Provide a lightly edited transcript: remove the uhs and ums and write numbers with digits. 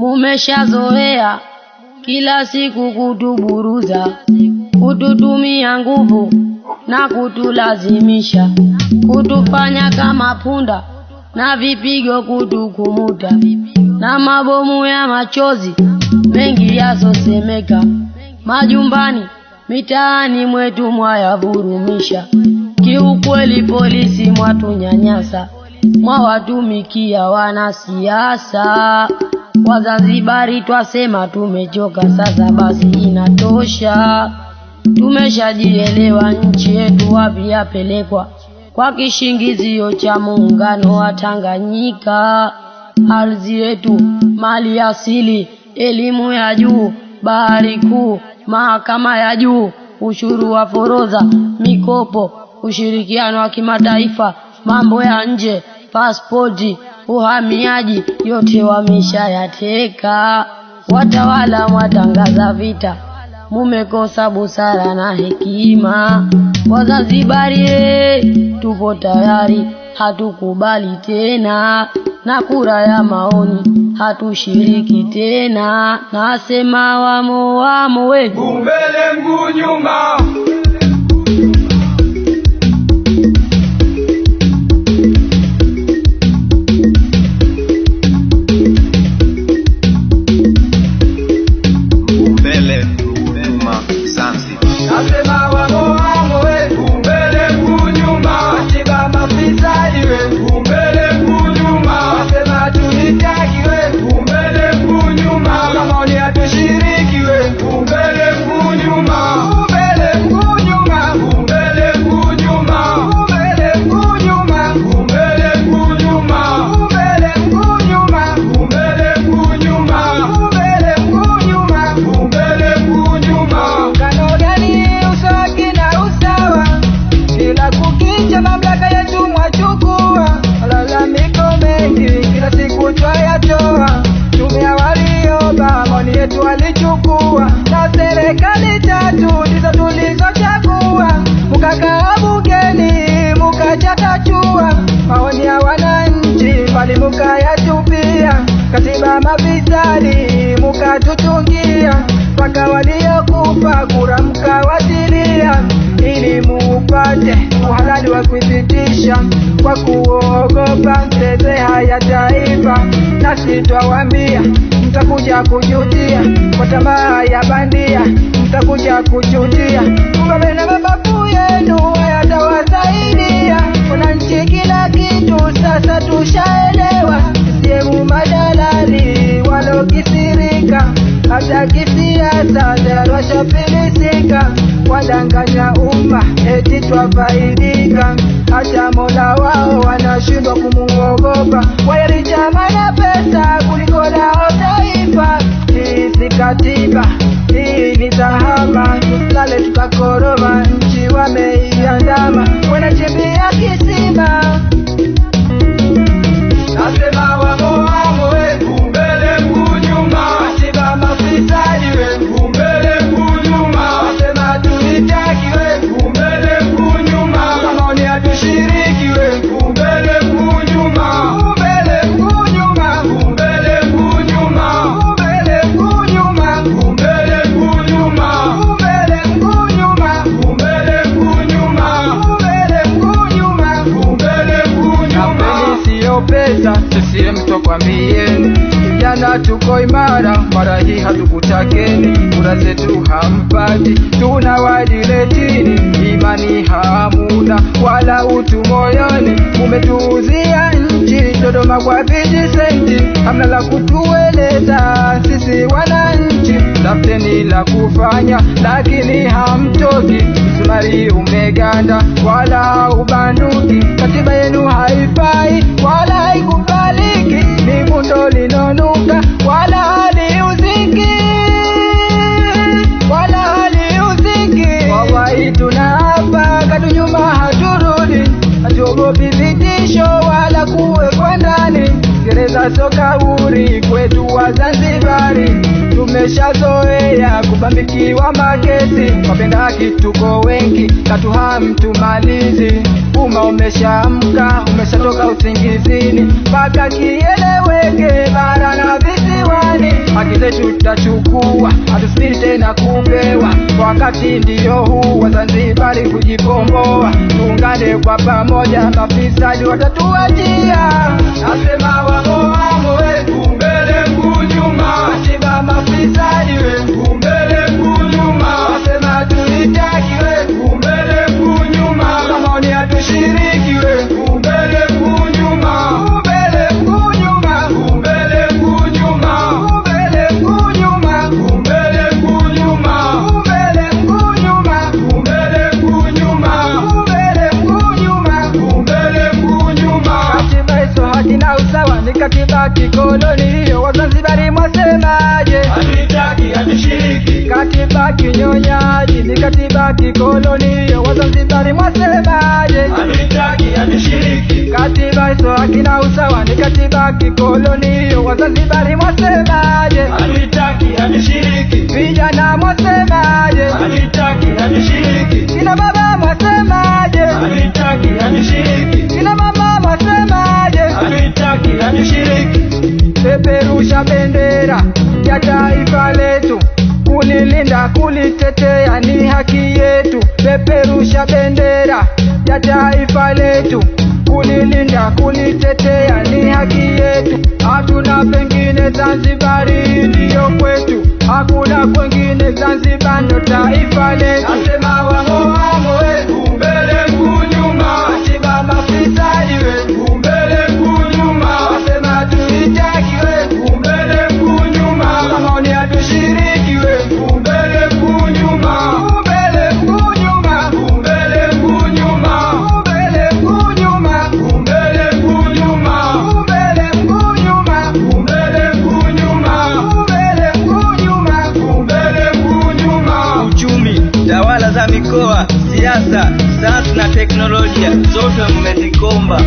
Mumeshazoea kila siku kutuburuza, kututumia nguvu na kutulazimisha, kutufanya kama punda na vipigo kutukumuta, na mabomu ya machozi mengi yasosemeka. Majumbani, mitaani mwetu mwayavurumisha. Kiukweli polisi mwatunyanyasa, mwawatumikia wanasiasa. Wazanzibari twasema tumechoka, sasa basi inatosha. Tumeshajielewa nchi yetu wapi yapelekwa, kwa kishingizio cha muungano wa Tanganyika. Ardhi yetu, mali asili, elimu ya juu, bahari kuu, mahakama ya juu, ushuru wa forodha, mikopo, ushirikiano wa kimataifa, mambo ya nje, pasipoti, uhamiaji, yote wameshayateka. Watawala mwatangaza vita, mumekosa busara na hekima. Wazanzibari tupo tayari, hatukubali tena, na kura ya maoni hatushiriki tena. Nasema wamo we, mbele mguu nyuma. Walichukua na serikali tatu ndizo tulizochagua, mukakaa bungeni mukachakachua maoni ya wananchi, bali mukayatupia. Katiba mafisadi mukatutungia, mpaka waliokufa kura mkawatilia, ili mupate uhalali wa kuipitisha kwa kuogopa fedheha ya taifa. Nasi twawambia mtakuja kujutia, kwa tamaa ya bandia mtakuja kujutia. Mbabe na mababu yenu hayatawasaidia wananchi kila kitu, sasa tushaelewa. Sehemu madalali walokisirika, hata kisiasa tayari washafilisika. Wadanganya umma eti twafaidika, hata Mola wao wanashindwa kumuogopa. Wayarichama na pesa kuliko lao taifa. Hii si katiba, hii ni dhahama. Tusilale tukakoroma, nchi wameiandama, wanachimbia kisima. Nasema wamo wetu mbele mguu nyuma, katiba mafisadi wetu mbele mguu nyuma. Nasema tunitaki wetu mbele mguu nyuma, maoni hatushiriki wetu mbele mguu nyuma. Mbele mguu nyuma, mbele mguu nyuma, mbele mguu nyuma, mbele mguu nyuma, mbele mguu nyuma, mbele mguu nyuma, mbele mguu nyuma, mbele mguu nyuma. Sio pesa CCM tokwambieni, kijana tuko imara, mara hii hatukutakeni. Kura zetu hampati, tunawadiletini, imani hamuna wala utu moyoni. Mumetuuzia nchi Dodoma kwa vijisenti, hamna la kutueleza sisi wananchi. Tafuteni la kufanya lakini hamtoki, msumari umeganda wala ubanduki. Katiba yenu haifai wala haikubaliki, ni bundo linonuka wala haliuziki, wala haliuziki. Wawai tunaapa katu nyuma haturudi, hatuogopi vitisho wala kuwekwa ndani. Gereza soka uri kwetu Wazanzibari, tumeshazoea kubambikiwa makesi. Wapenda haki tuko wengi, katu hamtumalizi. Umma umeshaamka, umeshatoka usingizini, mpaka kieleweke bara na visiwani. Mstakabali ndio huu wa Zanzibari kujikomboa, tuungane kwa pamoja, mafisadi watatuachia. Nasema wamo wetu mbele kunyuma, katiba mafisadi wetu mbele kunyuma, wasema tulitaki wetu mbele kunyuma, kama ni hatushiriki wetu mbele kunyuma, mbele kunyuma, mbele kunyuma, mbele kunyuma, mbele kunyuma, mbele kunyuma, mbele kunyuma, mbele kunyuma, mbele kunyuma. Katiba hizo haki na usawa ni katiba kikoloni, hiyo Wazanzibari mwasemaje? Hatutaki hatushiriki. Katiba kinyonyaji ni katiba kikoloni, hiyo Wazanzibari mwasemaje? Hatutaki hatushiriki. Katiba hizo haki na usawa ni katiba kikoloni, hiyo Wazanzibari mwasemaje? Hatutaki hatushiriki. Vijana mwasemaje? Hatutaki hatushiriki. Kina baba mwasemaje? Hatutaki hatushiriki. Kina mama mwasemaje? Hatutaki hatushiriki. Peperusha bendera ya taifa letu, kulilinda kulitetea ni haki yetu. Peperusha bendera ya taifa letu, kulilinda kulitetea ni haki yetu. Hatuna pengine, Zanzibari ndiyo kwetu, hakuna kwengine, Zanzibar ndo taifa letu. Nasema wamo wetu mbele kunyuma, katiba mafisadi wetu mbele kunyuma, wasema tulitaki wetu mbele kunyuma, kama ni hatushiriki wetu mbele kunyuma, mbele kunyuma, mbele kunyuma, mbele kunyuma, mbele kunyuma, mbele kunyuma, mbele kunyuma, mbele kunyuma, mbele kunyuma. Uchumi, tawala za mikoa, siasa, sayansi na teknolojia zote mmezikomba.